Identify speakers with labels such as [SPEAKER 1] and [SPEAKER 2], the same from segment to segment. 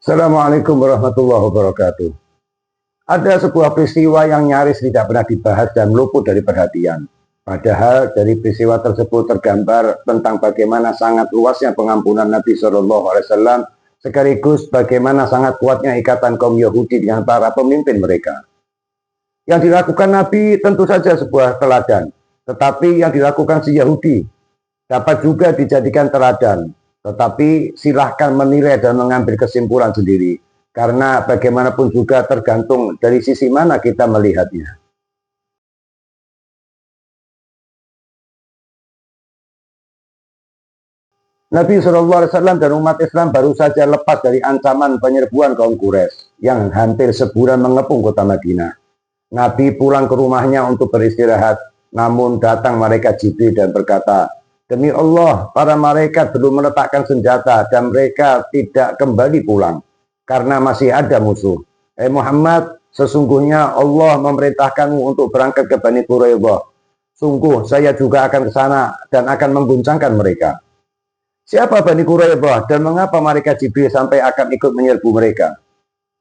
[SPEAKER 1] Assalamualaikum warahmatullahi wabarakatuh. Ada sebuah peristiwa yang nyaris tidak pernah dibahas dan luput dari perhatian. Padahal dari peristiwa tersebut tergambar tentang bagaimana sangat luasnya pengampunan Nabi SAW, sekaligus bagaimana sangat kuatnya ikatan kaum Yahudi dengan para pemimpin mereka. Yang dilakukan Nabi tentu saja sebuah teladan, tetapi yang dilakukan si Yahudi dapat juga dijadikan teladan. Tetapi silahkan menilai dan mengambil kesimpulan sendiri. Karena bagaimanapun juga tergantung dari sisi mana kita melihatnya. Nabi SAW dan umat Islam baru saja lepas dari ancaman penyerbuan kaum Quraisy yang hampir sebulan mengepung kota Madinah. Nabi pulang ke rumahnya untuk beristirahat, namun datang malaikat Jibril dan berkata, "Demi Allah, para malaikat belum meletakkan senjata dan mereka tidak kembali pulang, karena masih ada musuh. Muhammad, sesungguhnya Allah memerintahkanmu untuk berangkat ke Bani Quraidah. Sungguh, saya juga akan ke sana dan akan mengguncangkan mereka." Siapa Bani Quraidah dan mengapa malaikat Jibril sampai akan ikut menyerbu mereka?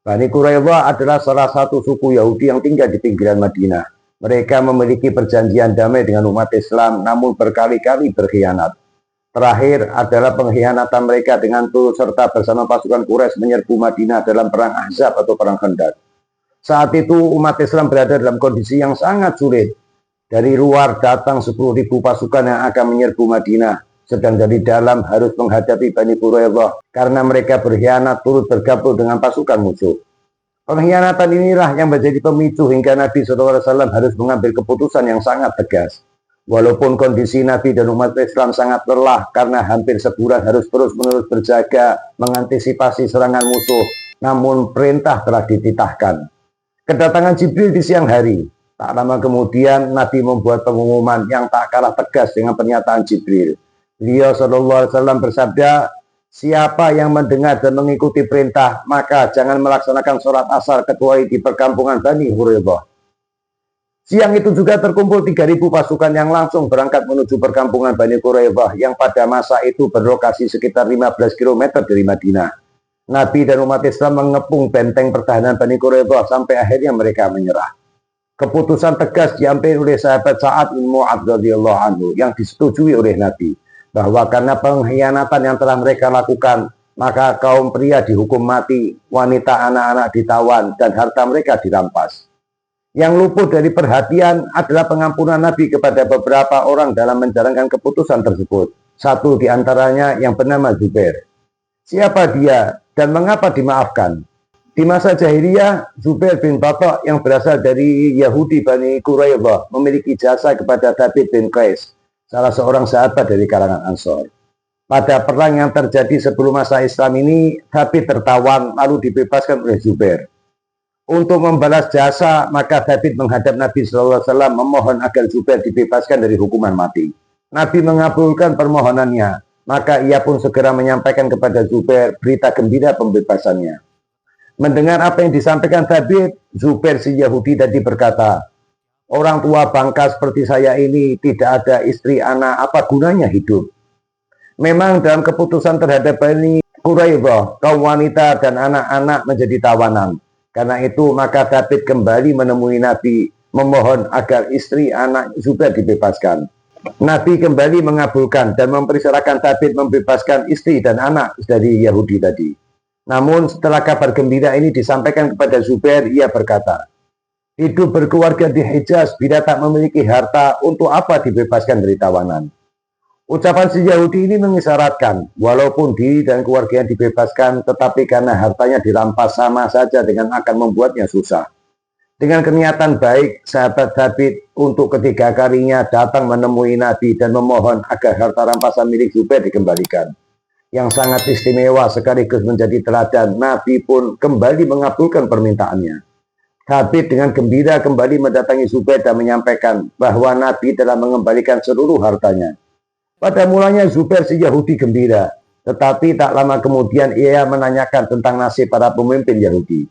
[SPEAKER 1] Bani Quraidah adalah salah satu suku Yahudi yang tinggal di pinggiran Madinah. Mereka memiliki perjanjian damai dengan umat Islam, namun berkali-kali berkhianat. Terakhir adalah pengkhianatan mereka dengan turut serta bersama pasukan Quraisy menyerbu Madinah dalam perang Ahzab atau perang Khandaq. Saat itu umat Islam berada dalam kondisi yang sangat sulit. Dari luar datang 10.000 pasukan yang akan menyerbu Madinah, sedang dari dalam harus menghadapi Bani Quraidah karena mereka berkhianat turut bergabung dengan pasukan musuh. Pengkhianatan inilah yang menjadi pemicu hingga Nabi SAW harus mengambil keputusan yang sangat tegas. Walaupun kondisi Nabi dan umat Islam sangat lelah karena hampir sebulan harus terus-menerus berjaga mengantisipasi serangan musuh, namun perintah telah dititahkan. Kedatangan Jibril di siang hari. Tak lama kemudian Nabi membuat pengumuman yang tak kalah tegas dengan pernyataan Jibril. Beliau SAW bersabda, "Siapa yang mendengar dan mengikuti perintah, maka jangan melaksanakan sholat asar kecuali di perkampungan Bani Quraidah." Siang itu juga terkumpul 3.000 pasukan yang langsung berangkat menuju perkampungan Bani Quraidah yang pada masa itu berlokasi sekitar 15 km dari Madinah. Nabi dan umat Islam mengepung benteng pertahanan Bani Quraidah sampai akhirnya mereka menyerah. Keputusan tegas diambil oleh sahabat Sa'ad bin Mu'adz radhiyallahu anhu yang disetujui oleh Nabi, bahwa karena pengkhianatan yang telah mereka lakukan, maka kaum pria dihukum mati, wanita anak-anak ditawan, dan harta mereka dirampas. Yang luput dari perhatian adalah pengampunan Nabi kepada beberapa orang dalam menjalankan keputusan tersebut. Satu di antaranya yang bernama Zubair. Siapa dia dan mengapa dimaafkan? Di masa jahiliyah, Zubair bin Batok yang berasal dari Yahudi Bani Quraidah memiliki jasa kepada Thabit bin Qais, salah seorang sahabat dari kalangan Ansor. Pada perang yang terjadi sebelum masa Islam ini, Thabit tertawan lalu dibebaskan oleh Zubair. Untuk membalas jasa, maka Thabit menghadap Nabi SAW memohon agar Zubair dibebaskan dari hukuman mati. Nabi mengabulkan permohonannya, maka ia pun segera menyampaikan kepada Zubair berita gembira pembebasannya. Mendengar apa yang disampaikan Thabit, Zubair si Yahudi tadi berkata, "Orang tua bangka seperti saya ini tidak ada istri anak, apa gunanya hidup?" Memang dalam keputusan terhadap Bani Quraidah, kaum wanita dan anak-anak menjadi tawanan. Karena itu maka Thabit kembali menemui Nabi, memohon agar istri anak Zubair dibebaskan. Nabi kembali mengabulkan dan mempersyaratkan Thabit membebaskan istri dan anak dari Yahudi tadi. Namun setelah kabar gembira ini disampaikan kepada Zubair, ia berkata, "Hidup berkeluarga di Hijaz bila tak memiliki harta, untuk apa dibebaskan dari tawanan?" Ucapan si Yahudi ini mengisyaratkan, walaupun diri dan keluarganya dibebaskan, tetapi karena hartanya dirampas sama saja dengan akan membuatnya susah. Dengan kenyataan baik, sahabat Thabit untuk ketiga kalinya datang menemui Nabi dan memohon agar harta rampasan milik Zubair dikembalikan. Yang sangat istimewa sekaligus menjadi teladan, Nabi pun kembali mengabulkan permintaannya. Thabit dengan gembira kembali mendatangi Zubair dan menyampaikan bahwa Nabi telah mengembalikan seluruh hartanya. Pada mulanya Zubair si Yahudi gembira, tetapi tak lama kemudian ia menanyakan tentang nasib para pemimpin Yahudi.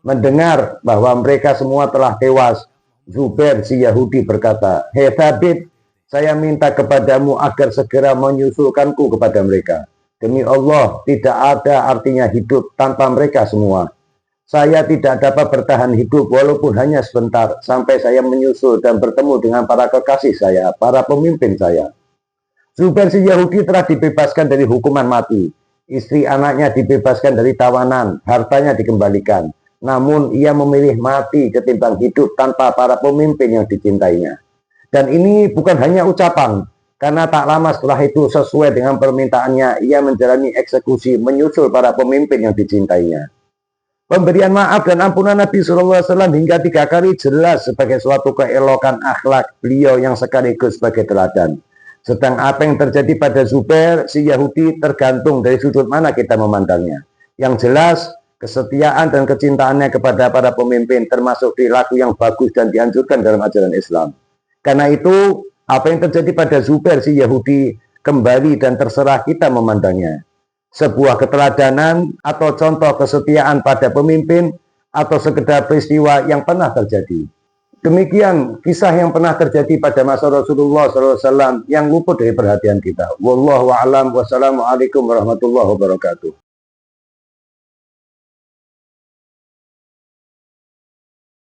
[SPEAKER 1] Mendengar bahwa mereka semua telah tewas, Zubair si Yahudi berkata, "Hei Thabit, saya minta kepadamu agar segera menyusulkanku kepada mereka." Demi Allah, tidak ada artinya hidup tanpa mereka semua. Saya tidak dapat bertahan hidup walaupun hanya sebentar sampai saya menyusul dan bertemu dengan para kekasih saya, para pemimpin saya. Zubair si Yahudi telah dibebaskan dari hukuman mati. Istri anaknya dibebaskan dari tawanan, hartanya dikembalikan. Namun ia memilih mati ketimbang hidup tanpa para pemimpin yang dicintainya. Dan ini bukan hanya ucapan, karena tak lama setelah itu sesuai dengan permintaannya, ia menjalani eksekusi menyusul para pemimpin yang dicintainya. Pemberian maaf dan ampunan Nabi SAW hingga 3 kali jelas sebagai suatu keelokan akhlak beliau yang sekaligus sebagai teladan. Sedang apa yang terjadi pada Zubair si Yahudi tergantung dari sudut mana kita memandangnya. Yang jelas, kesetiaan dan kecintaannya kepada para pemimpin termasuk perilaku yang bagus dan dianjurkan dalam ajaran Islam. Karena itu, apa yang terjadi pada Zubair si Yahudi kembali dan terserah kita memandangnya. Sebuah keteladanan atau contoh kesetiaan pada pemimpin atau sekedar peristiwa yang pernah terjadi. Demikian kisah yang pernah terjadi pada masa Rasulullah SAW yang luput dari perhatian kita. Wallahu a'lam. Wassalamualaikum warahmatullahi wabarakatuh.